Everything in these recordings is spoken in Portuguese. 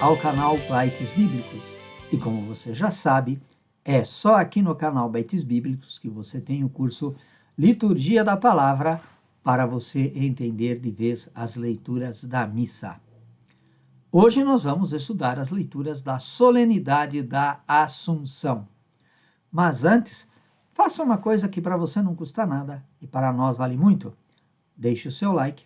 ao canal Bytes Bíblicos. E como você já sabe, é só aqui no canal Bytes Bíblicos que você tem o curso Liturgia da Palavra para você entender de vez as leituras da missa. Hoje nós vamos estudar as leituras da solenidade da Assunção. Mas antes, faça uma coisa que para você não custa nada e para nós vale muito. Deixe o seu like,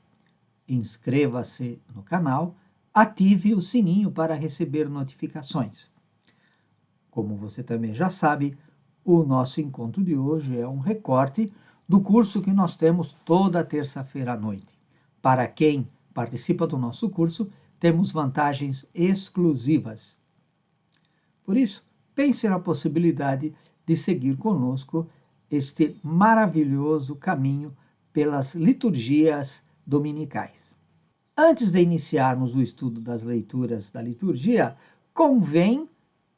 inscreva-se no canal, ative o sininho para receber notificações. Como você também já sabe, o nosso encontro de hoje é um recorte do curso que nós temos toda terça-feira à noite. Para quem participa do nosso curso, temos vantagens exclusivas. Por isso, pense na possibilidade de seguir conosco este maravilhoso caminho pelas liturgias dominicais. Antes de iniciarmos o estudo das leituras da liturgia, convém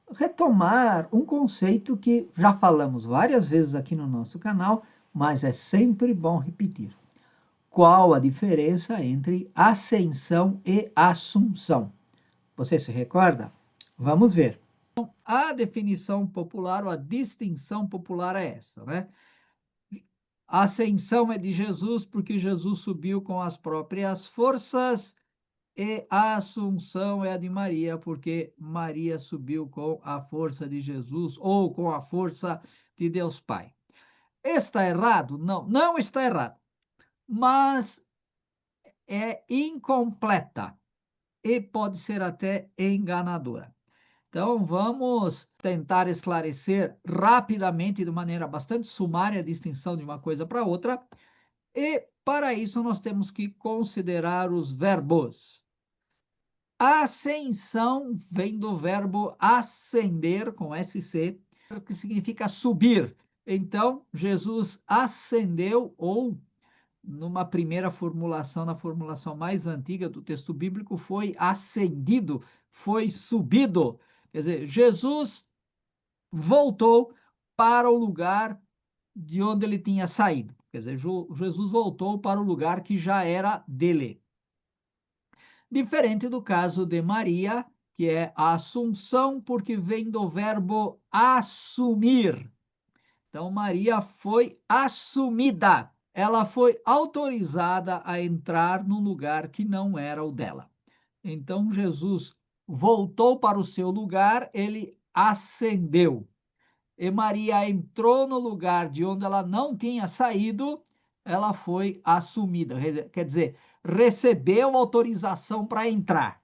retomar um conceito que já falamos várias vezes aqui no nosso canal, mas é sempre bom repetir. Qual a diferença entre ascensão e assunção? Você se recorda? Vamos ver. A definição popular ou a distinção popular é essa, né? A ascensão é de Jesus porque Jesus subiu com as próprias forças, e a assunção é a de Maria porque Maria subiu com a força de Jesus ou com a força de Deus Pai. Está errado? Não, não está errado, mas é incompleta e pode ser até enganadora. Então, vamos tentar esclarecer rapidamente, de maneira bastante sumária, a distinção de uma coisa para outra. E, para isso, nós temos que considerar os verbos. Ascensão vem do verbo ascender, com SC, que significa subir. Então, Jesus ascendeu, ou, numa primeira formulação, na formulação mais antiga do texto bíblico, foi ascendido, foi subido. Quer dizer, Jesus voltou para o lugar de onde ele tinha saído. Quer dizer, Jesus voltou para o lugar que já era dele. Diferente do caso de Maria, que é a assunção, porque vem do verbo assumir. Então, Maria foi assumida. Ela foi autorizada a entrar num lugar que não era o dela. Então, Jesus voltou para o seu lugar, ele ascendeu. E Maria entrou no lugar de onde ela não tinha saído, ela foi assumida. Quer dizer, recebeu autorização para entrar.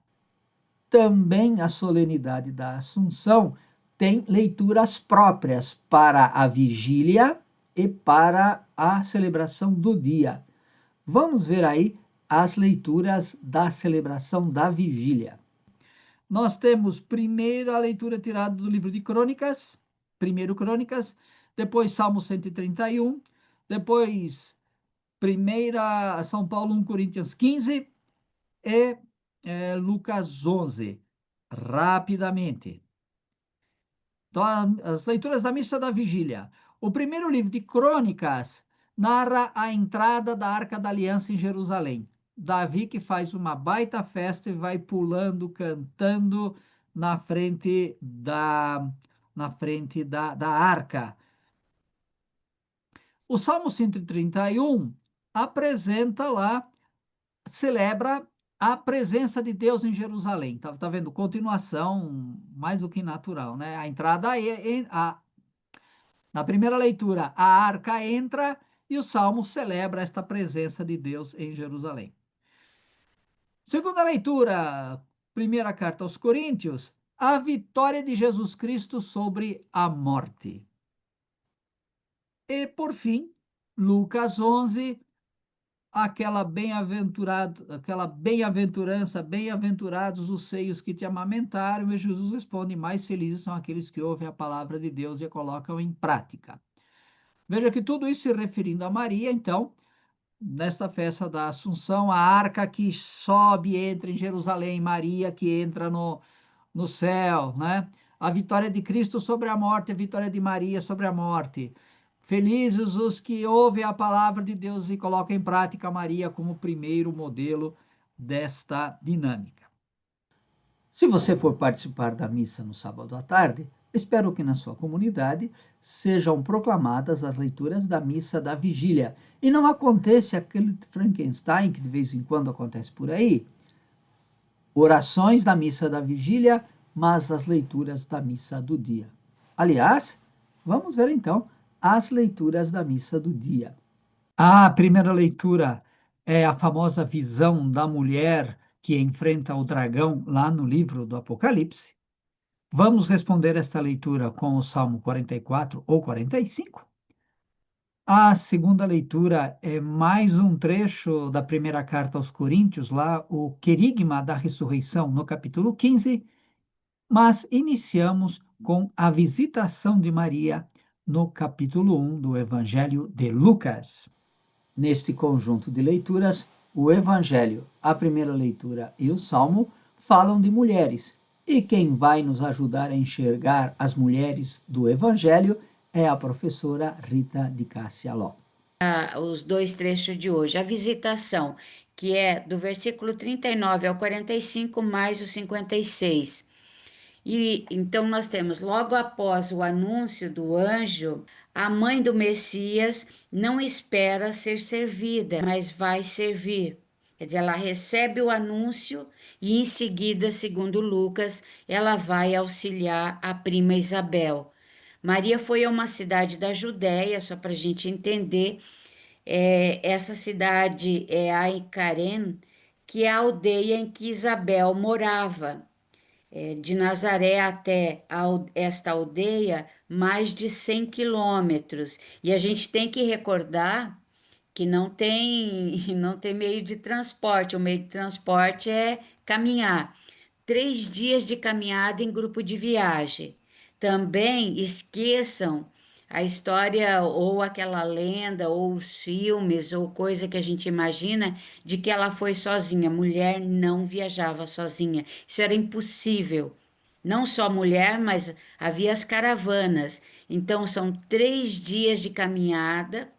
Também a solenidade da Assunção tem leituras próprias para a vigília e para a celebração do dia. Vamos ver aí as leituras da celebração da vigília. Nós temos primeiro a leitura tirada do livro de Crônicas, primeiro Crônicas, depois Salmo 131, depois primeira São Paulo 1 Coríntios 15 e Lucas 11. Rapidamente. Então, as leituras da missa da vigília. O primeiro livro de Crônicas narra a entrada da Arca da Aliança em Jerusalém. Davi que faz uma baita festa e vai pulando, cantando na frente da arca. O Salmo 131 apresenta lá, celebra a presença de Deus em Jerusalém. Tá vendo? Continuação mais do que natural, né? A entrada na primeira leitura, a arca entra e o Salmo celebra esta presença de Deus em Jerusalém. Segunda leitura, primeira carta aos Coríntios, a vitória de Jesus Cristo sobre a morte. E, por fim, Lucas 11, aquela bem-aventurança, bem-aventurados os seios que te amamentaram, e Jesus responde, mais felizes são aqueles que ouvem a palavra de Deus e a colocam em prática. Veja que tudo isso se referindo a Maria, então, nesta festa da Assunção, a arca que sobe e entra em Jerusalém, Maria que entra no céu, né? A vitória de Cristo sobre a morte, a vitória de Maria sobre a morte. Felizes os que ouvem a palavra de Deus e colocam em prática Maria como primeiro modelo desta dinâmica. Se você for participar da missa no sábado à tarde, espero que na sua comunidade sejam proclamadas as leituras da missa da vigília e não aconteça aquele Frankenstein que de vez em quando acontece por aí. Orações da missa da vigília, mas as leituras da missa do dia. Aliás, vamos ver então as leituras da missa do dia. A primeira leitura é a famosa visão da mulher que enfrenta o dragão lá no livro do Apocalipse. Vamos responder esta leitura com o Salmo 44 ou 45. A segunda leitura é mais um trecho da primeira carta aos Coríntios, lá o querigma da ressurreição, no capítulo 15, mas iniciamos com a visitação de Maria no capítulo 1 do Evangelho de Lucas. Neste conjunto de leituras, o Evangelho, a primeira leitura e o Salmo falam de mulheres. E quem vai nos ajudar a enxergar as mulheres do Evangelho é a professora Rita de Cássia Ló. Os dois trechos de hoje. A visitação, que é do versículo 39 ao 45, mais o 56. E então nós temos, logo após o anúncio do anjo, a mãe do Messias não espera ser servida, mas vai servir. Quer dizer, ela recebe o anúncio e em seguida, segundo Lucas, ela vai auxiliar a prima Isabel. Maria foi a uma cidade da Judéia, só para a gente entender. Essa cidade é Aicarém, que é a aldeia em que Isabel morava. De Nazaré até esta aldeia, mais de 100 quilômetros. E a gente tem que recordar que não tem, não tem meio de transporte. O meio de transporte é caminhar. 3 dias de caminhada em grupo de viagem. Também esqueçam a história ou aquela lenda ou os filmes ou coisa que a gente imagina de que ela foi sozinha. Mulher não viajava sozinha. Isso era impossível. Não só mulher, mas havia as caravanas. Então são 3 dias de caminhada.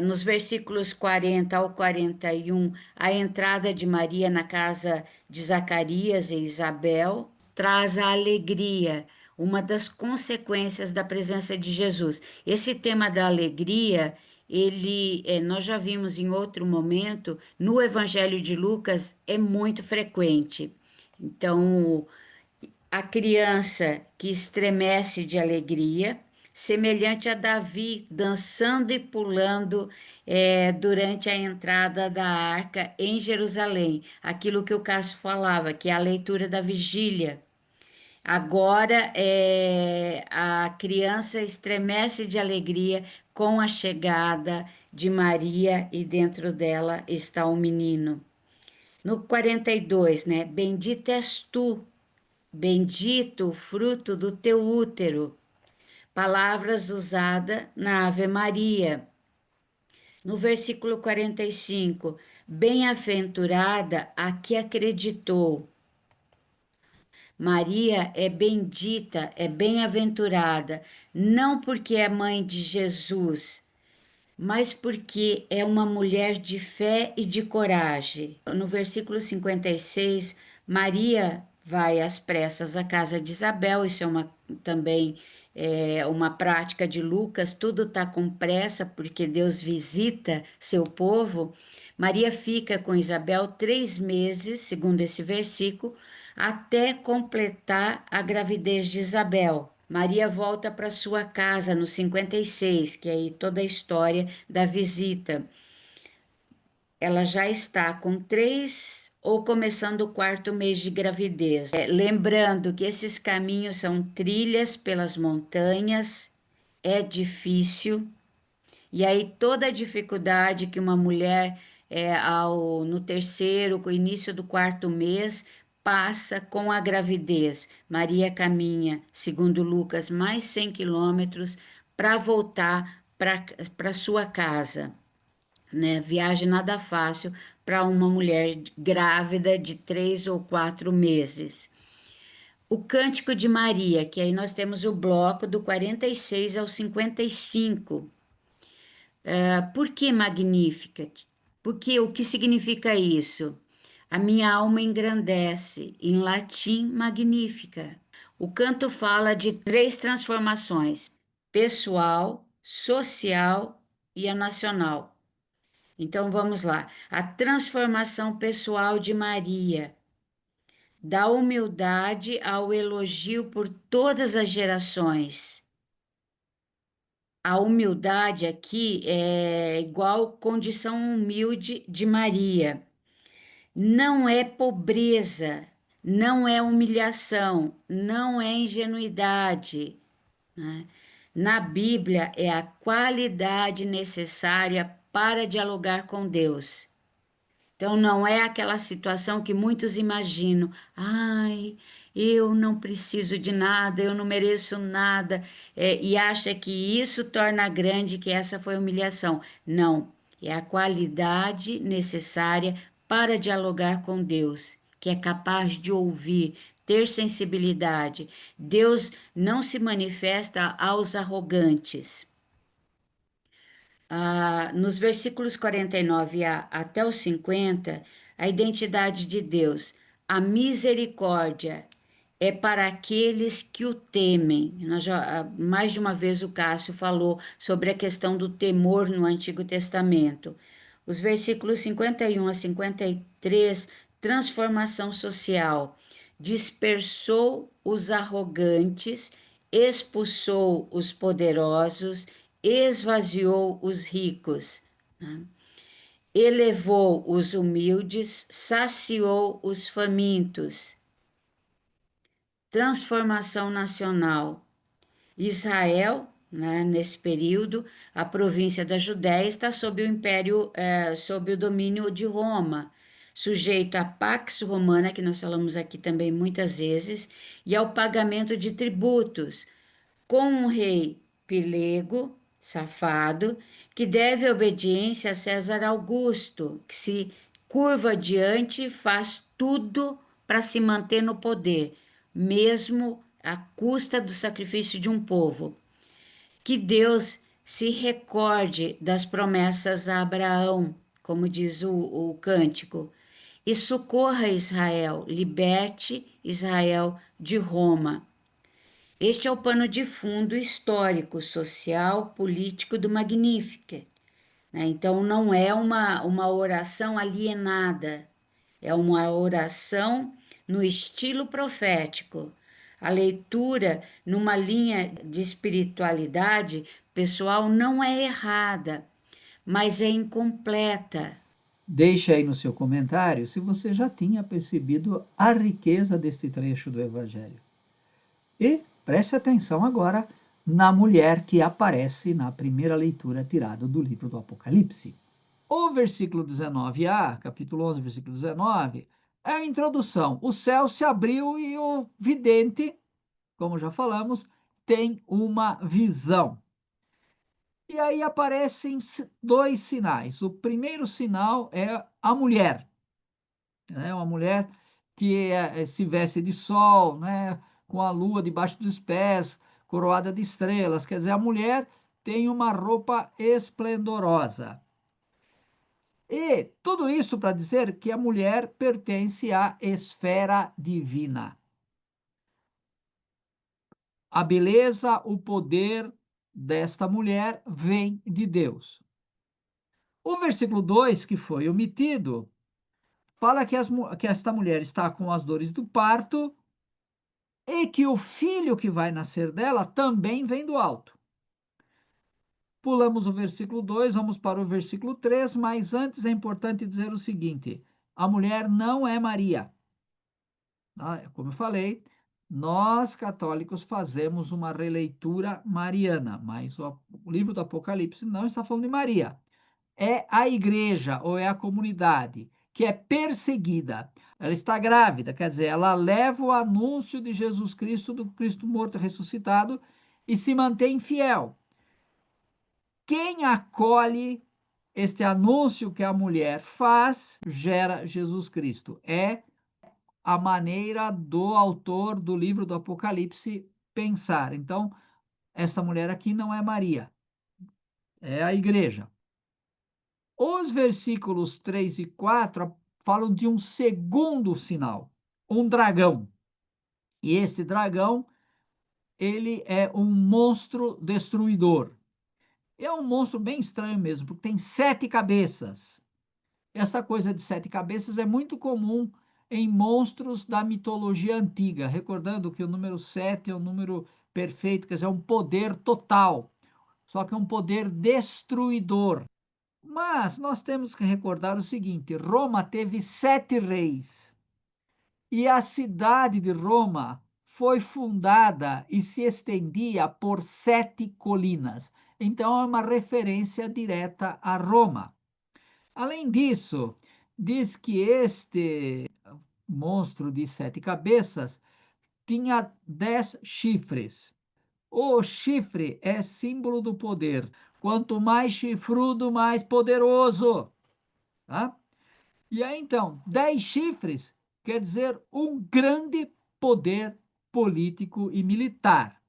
Nos versículos 40 ao 41, a entrada de Maria na casa de Zacarias e Isabel traz a alegria, uma das consequências da presença de Jesus. Esse tema da alegria, nós já vimos em outro momento, no Evangelho de Lucas, é muito frequente. Então, a criança que estremece de alegria, semelhante a Davi dançando e pulando durante a entrada da arca em Jerusalém, aquilo que o Cássio falava, que é a leitura da vigília. Agora a criança estremece de alegria com a chegada de Maria e dentro dela está o menino. No 42, né? Bendita és tu, bendito o fruto do teu útero. Palavras usadas na Ave Maria. No versículo 45, bem-aventurada a que acreditou. Maria é bendita, é bem-aventurada, não porque é mãe de Jesus, mas porque é uma mulher de fé e de coragem. No versículo 56, Maria vai às pressas à casa de Isabel, isso é também uma prática de Lucas, tudo está com pressa, porque Deus visita seu povo. Maria fica com Isabel 3 meses, segundo esse versículo, até completar a gravidez de Isabel. Maria volta para sua casa no 56, que é aí toda a história da visita. Ela já está com 3 ou começando o 4 mês de gravidez. Lembrando que esses caminhos são trilhas pelas montanhas, é difícil, e aí toda a dificuldade que uma mulher no terceiro, com o início do 4 mês, passa com a gravidez. Maria caminha, segundo Lucas, mais 100 quilômetros para voltar para sua casa. Né? Viagem nada fácil para uma mulher grávida de 3 ou 4 meses. O Cântico de Maria, que aí nós temos o bloco do 46 ao 55. Por que Magnificat? Porque o que significa isso? A minha alma engrandece, em latim, magnífica. O canto fala de três transformações: pessoal, social e a nacional. Então vamos lá. A transformação pessoal de Maria, da humildade ao elogio por todas as gerações. A humildade aqui é igual condição humilde de Maria. Não é pobreza, não é humilhação, não é ingenuidade, né? Na Bíblia é a qualidade necessária para dialogar com Deus. Então, não é aquela situação que muitos imaginam. Ai, eu não preciso de nada, eu não mereço nada, e acha que isso torna grande, que essa foi humilhação. Não, é a qualidade necessária para dialogar com Deus, que é capaz de ouvir, ter sensibilidade. Deus não se manifesta aos arrogantes. Nos versículos 49 até os 50, a identidade de Deus, a misericórdia é para aqueles que o temem. Mais de uma vez o Cássio falou sobre a questão do temor no Antigo Testamento. Os versículos 51 a 53, transformação social. Dispersou os arrogantes, expulsou os poderosos, esvaziou os ricos, né? Elevou os humildes, saciou os famintos. Transformação nacional. Israel, né, nesse período, a província da Judéia está sob o império, sob o domínio de Roma, sujeito à Pax Romana, que nós falamos aqui também muitas vezes, e ao pagamento de tributos, com um rei Pilego, safado, que deve obediência a César Augusto, que se curva diante e faz tudo para se manter no poder, mesmo à custa do sacrifício de um povo. Que Deus se recorde das promessas a Abraão, como diz o cântico, e socorra Israel, liberte Israel de Roma. Este é o pano de fundo histórico, social, político do Magnificat, né? Então, não é uma oração alienada, é uma oração no estilo profético. A leitura numa linha de espiritualidade pessoal não é errada, mas é incompleta. Deixe aí no seu comentário se você já tinha percebido a riqueza deste trecho do Evangelho. E preste atenção agora na mulher que aparece na primeira leitura tirada do livro do Apocalipse. O versículo 19a, capítulo 11, versículo 19, é a introdução. O céu se abriu e o vidente, como já falamos, tem uma visão. E aí aparecem dois sinais. O primeiro sinal é a mulher, né? Uma mulher que se veste de sol, né? Com a lua debaixo dos pés, coroada de estrelas. Quer dizer, a mulher tem uma roupa esplendorosa. E tudo isso para dizer que a mulher pertence à esfera divina. A beleza, o poder desta mulher vem de Deus. O versículo 2, que foi omitido, fala que esta mulher está com as dores do parto e que o filho que vai nascer dela também vem do alto. Pulamos o versículo 2, vamos para o versículo 3, mas antes é importante dizer o seguinte: a mulher não é Maria. Como eu falei, nós católicos fazemos uma releitura mariana, mas o livro do Apocalipse não está falando de Maria. É a igreja ou é a comunidade que é perseguida. Ela está grávida, quer dizer, ela leva o anúncio de Jesus Cristo, do Cristo morto e ressuscitado, e se mantém fiel. Quem acolhe este anúncio que a mulher faz, gera Jesus Cristo. É a maneira do autor do livro do Apocalipse pensar. Então, esta mulher aqui não é Maria, é a igreja. Os versículos 3 e 4 falam de um segundo sinal, um dragão. E esse dragão, ele é um monstro destruidor. É um monstro bem estranho mesmo, porque tem 7 cabeças. Essa coisa de 7 cabeças é muito comum em monstros da mitologia antiga, recordando que o número 7 é um número perfeito, quer dizer, é um poder total, só que é um poder destruidor. Mas nós temos que recordar o seguinte: Roma teve 7 reis e a cidade de Roma foi fundada e se estendia por 7 colinas. Então é uma referência direta a Roma. Além disso, diz que este monstro de 7 cabeças tinha 10 chifres. O chifre é símbolo do poder. Quanto mais chifrudo, mais poderoso. Tá? E aí, então, 10 chifres quer dizer um grande poder político e militar.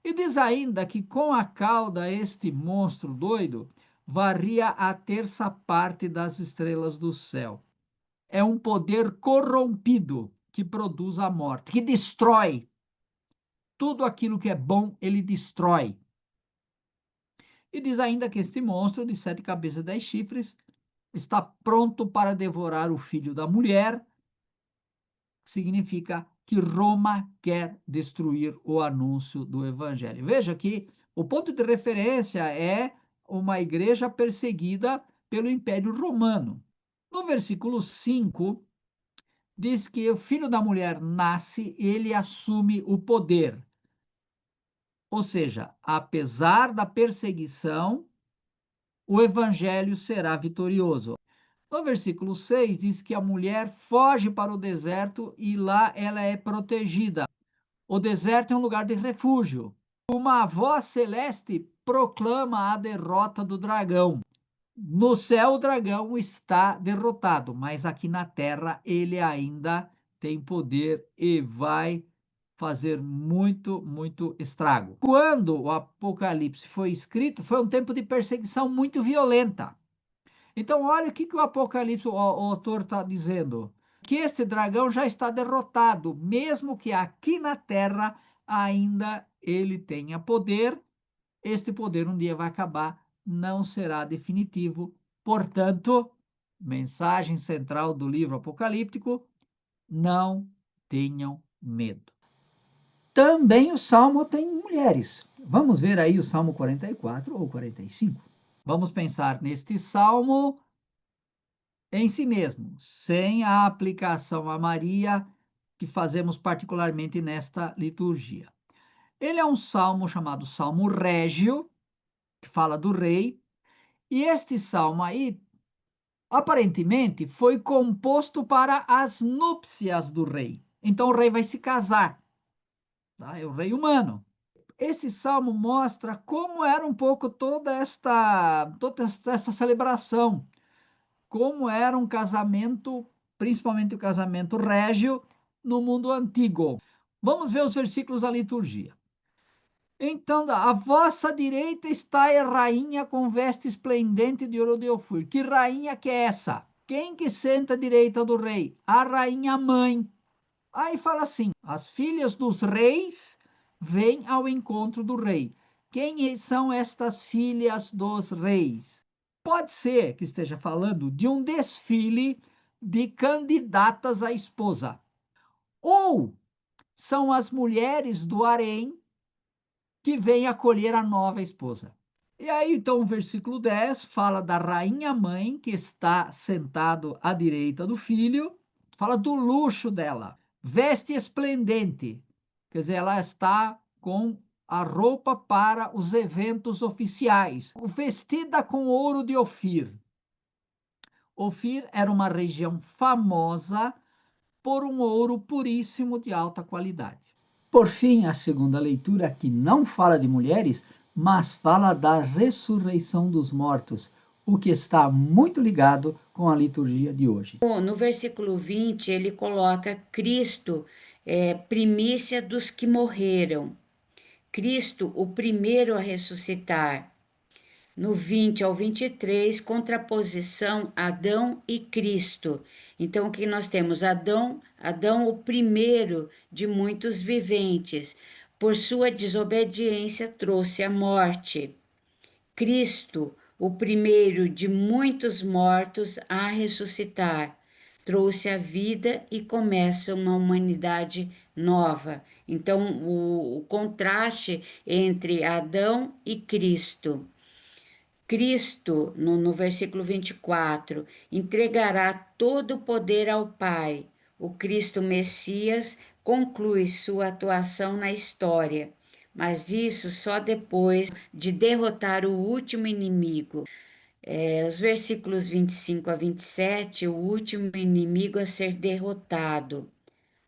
E diz ainda que com a cauda este monstro doido varria a terça parte das estrelas do céu. É um poder corrompido que produz a morte, que destrói tudo aquilo que é bom, ele destrói. E diz ainda que este monstro de 7 cabeças e 10 chifres está pronto para devorar o filho da mulher. Significa que Roma quer destruir o anúncio do evangelho. Veja que o ponto de referência é uma igreja perseguida pelo Império Romano. No versículo 5, diz que o filho da mulher nasce e ele assume o poder. Ou seja, apesar da perseguição, o evangelho será vitorioso. No versículo 6 diz que a mulher foge para o deserto e lá ela é protegida. O deserto é um lugar de refúgio. Uma voz celeste proclama a derrota do dragão. No céu, o dragão está derrotado, mas aqui na terra ele ainda tem poder e vai fazer muito, muito estrago. Quando o Apocalipse foi escrito, foi um tempo de perseguição muito violenta. Então, olha o que o Apocalipse, o autor está dizendo: que este dragão já está derrotado, mesmo que aqui na terra ainda ele tenha poder. Este poder um dia vai acabar, não será definitivo. Portanto, mensagem central do livro apocalíptico: não tenham medo. Também o Salmo tem mulheres. Vamos ver aí o Salmo 44 ou 45. Vamos pensar neste Salmo em si mesmo, sem a aplicação a Maria que fazemos particularmente nesta liturgia. Ele é um salmo chamado Salmo Régio, que fala do rei, e este salmo aí, aparentemente, foi composto para as núpcias do rei. Então o rei vai se casar, tá? É o rei humano. Esse salmo mostra como era um pouco toda essa celebração, como era um casamento, principalmente o casamento régio, no mundo antigo. Vamos ver os versículos da liturgia. Então, à vossa direita está a rainha com veste esplendente de ouro de Ofir. Que rainha que é essa? Quem que senta à direita do rei? A rainha mãe. Aí fala assim: as filhas dos reis vêm ao encontro do rei. Quem são estas filhas dos reis? Pode ser que esteja falando de um desfile de candidatas à esposa. Ou são as mulheres do harém que vêm acolher a nova esposa. E aí, então, o versículo 10 fala da rainha mãe que está sentado à direita do filho, fala do luxo dela, veste esplendente, quer dizer, ela está com a roupa para os eventos oficiais, vestida com ouro de Ofir. Ofir era uma região famosa por um ouro puríssimo de alta qualidade. Por fim, a segunda leitura, que não fala de mulheres, mas fala da ressurreição dos mortos, o que está muito ligado com a liturgia de hoje. No versículo 20, ele coloca Cristo, primícia dos que morreram. Cristo, o primeiro a ressuscitar. No 20 ao 23, contraposição Adão e Cristo. Então, aqui nós temos Adão, o primeiro de muitos viventes. Por sua desobediência, trouxe a morte. Cristo, o primeiro de muitos mortos a ressuscitar, trouxe a vida e começa uma humanidade nova. Então, o contraste entre Adão e Cristo. Cristo, no versículo 24, entregará todo o poder ao Pai. O Cristo Messias conclui sua atuação na história, mas isso só depois de derrotar o último inimigo. Os versículos 25 a 27, o último inimigo a ser derrotado.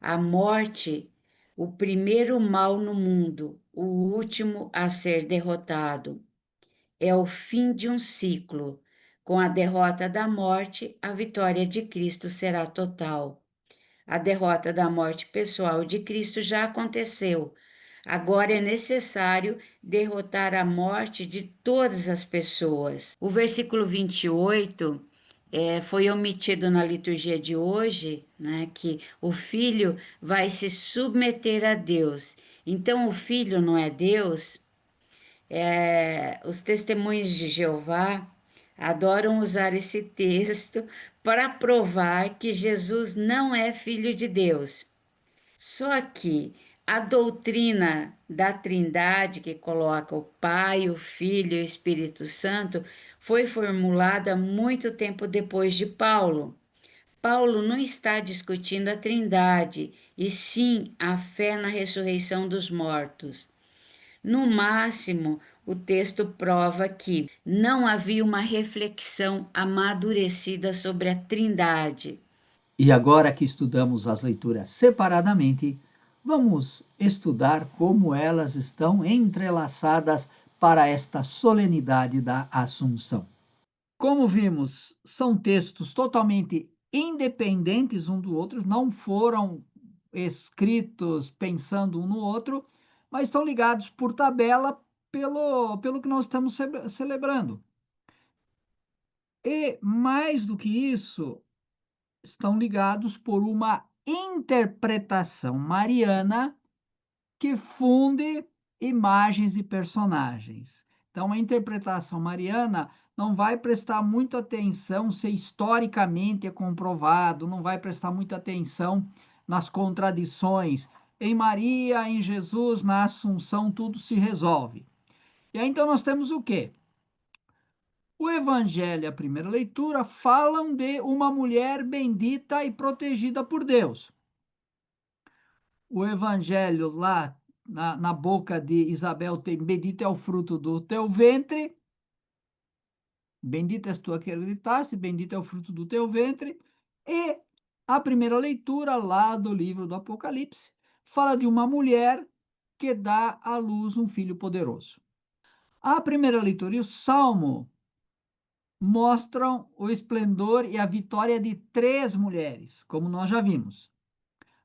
A morte, o primeiro mal no mundo, o último a ser derrotado. É o fim de um ciclo. Com a derrota da morte, a vitória de Cristo será total. A derrota da morte pessoal de Cristo já aconteceu. Agora é necessário derrotar a morte de todas as pessoas. O versículo 28 foi omitido na liturgia de hoje, né, que o filho vai se submeter a Deus. Então, o filho não é Deus? Os testemunhos de Jeová adoram usar esse texto para provar que Jesus não é filho de Deus. Só que a doutrina da Trindade, que coloca o Pai, o Filho e o Espírito Santo, foi formulada muito tempo depois de Paulo. Paulo não está discutindo a Trindade, e sim a fé na ressurreição dos mortos. No máximo, o texto prova que não havia uma reflexão amadurecida sobre a Trindade. E agora que estudamos as leituras separadamente, vamos estudar como elas estão entrelaçadas para esta solenidade da Assunção. Como vimos, são textos totalmente independentes um do outro, não foram escritos pensando um no outro, mas estão ligados por tabela pelo que nós estamos celebrando. E mais do que isso, estão ligados por uma interpretação mariana que funde imagens e personagens. Então, a interpretação mariana não vai prestar muita atenção se historicamente é comprovado, não vai prestar muita atenção nas contradições. Em Maria, em Jesus, na Assunção, tudo se resolve. E aí, então, nós temos o quê? O Evangelho, a primeira leitura, falam de uma mulher bendita e protegida por Deus. O Evangelho lá na boca de Isabel tem: bendito é o fruto do teu ventre, bendita és tu que acreditaste, bendito é o fruto do teu ventre. E a primeira leitura lá do livro do Apocalipse fala de uma mulher que dá à luz um filho poderoso. A primeira leitura e o Salmo mostram o esplendor e a vitória de três mulheres, como nós já vimos.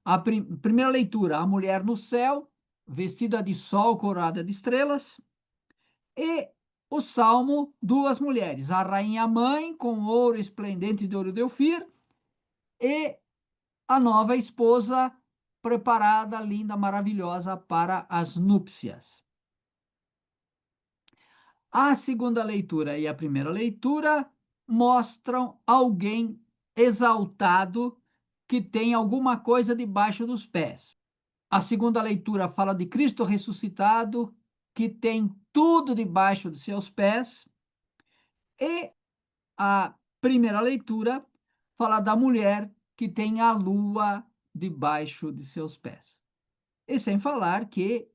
A primeira leitura, a mulher no céu, vestida de sol, coroada de estrelas. E o Salmo, duas mulheres, a rainha mãe, com ouro esplendente de ouro de Ofir, e a nova esposa, preparada, linda, maravilhosa para as núpcias. A segunda leitura e a primeira leitura mostram alguém exaltado que tem alguma coisa debaixo dos pés. A segunda leitura fala de Cristo ressuscitado, que tem tudo debaixo de seus pés. E a primeira leitura fala da mulher que tem a lua debaixo de seus pés. E sem falar que,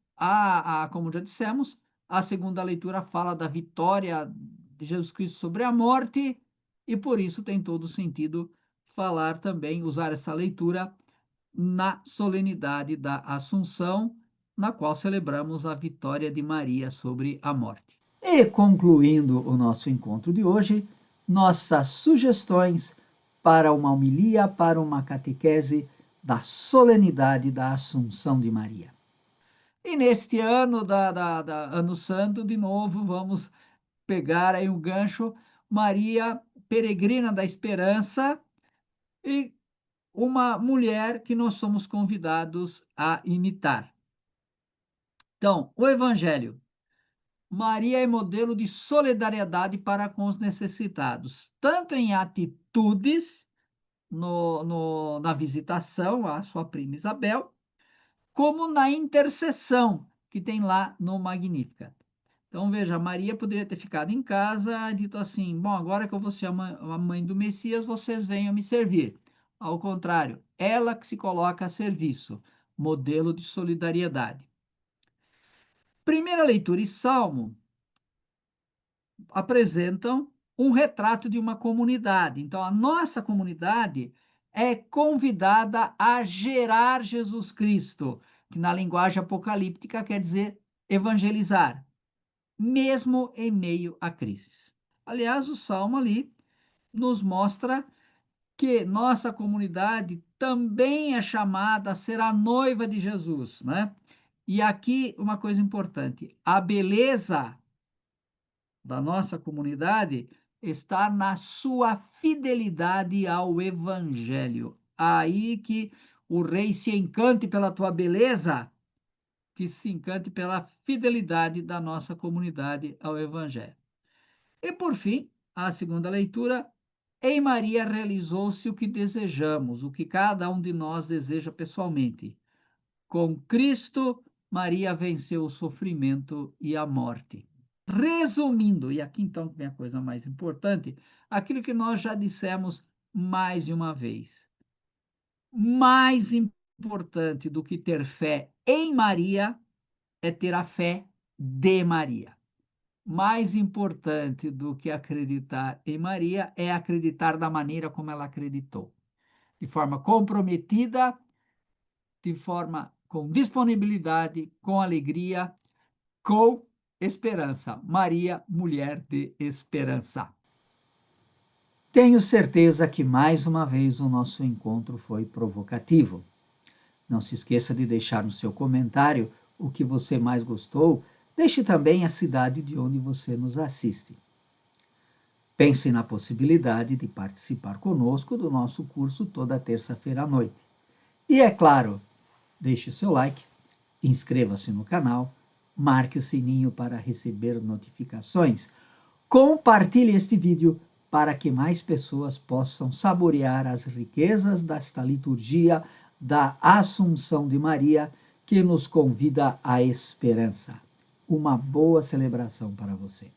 como já dissemos, a segunda leitura fala da vitória de Jesus Cristo sobre a morte, e por isso tem todo sentido falar também, usar essa leitura na solenidade da Assunção, na qual celebramos a vitória de Maria sobre a morte. E concluindo o nosso encontro de hoje, nossas sugestões para uma homilia, para uma catequese da solenidade da Assunção de Maria. E neste ano Ano Santo, de novo, vamos pegar aí um gancho, Maria, peregrina da esperança, e uma mulher que nós somos convidados a imitar. Então, o Evangelho. Maria é modelo de solidariedade para com os necessitados, tanto em atitudes, na visitação à sua prima Isabel, como na intercessão que tem lá no Magnífica. Então, veja, Maria poderia ter ficado em casa e dito assim: bom, agora que eu vou ser a mãe do Messias, vocês venham me servir. Ao contrário, ela que se coloca a serviço, modelo de solidariedade. Primeira leitura e Salmo apresentam um retrato de uma comunidade. Então, a nossa comunidade é convidada a gerar Jesus Cristo, que na linguagem apocalíptica quer dizer evangelizar, mesmo em meio a crises. Aliás, o Salmo ali nos mostra que nossa comunidade também é chamada a ser a noiva de Jesus, né? E aqui uma coisa importante: a beleza da nossa comunidade está na sua fidelidade ao Evangelho. Aí que o rei se encante pela tua beleza, que se encante pela fidelidade da nossa comunidade ao Evangelho. E por fim, a segunda leitura, em Maria realizou-se o que desejamos, o que cada um de nós deseja pessoalmente. Com Cristo, Maria venceu o sofrimento e a morte. Resumindo, e aqui então vem a coisa mais importante, aquilo que nós já dissemos mais de uma vez. Mais importante do que ter fé em Maria é ter a fé de Maria. Mais importante do que acreditar em Maria é acreditar da maneira como ela acreditou. De forma comprometida, de forma com disponibilidade, com alegria, com esperança. Maria, mulher de esperança. Tenho certeza que mais uma vez o nosso encontro foi provocativo. Não se esqueça de deixar no seu comentário o que você mais gostou. Deixe também a cidade de onde você nos assiste. Pense na possibilidade de participar conosco do nosso curso toda terça-feira à noite. E é claro, deixe o seu like, inscreva-se no canal, marque o sininho para receber notificações. Compartilhe este vídeo para que mais pessoas possam saborear as riquezas desta liturgia da Assunção de Maria, que nos convida à esperança. Uma boa celebração para você.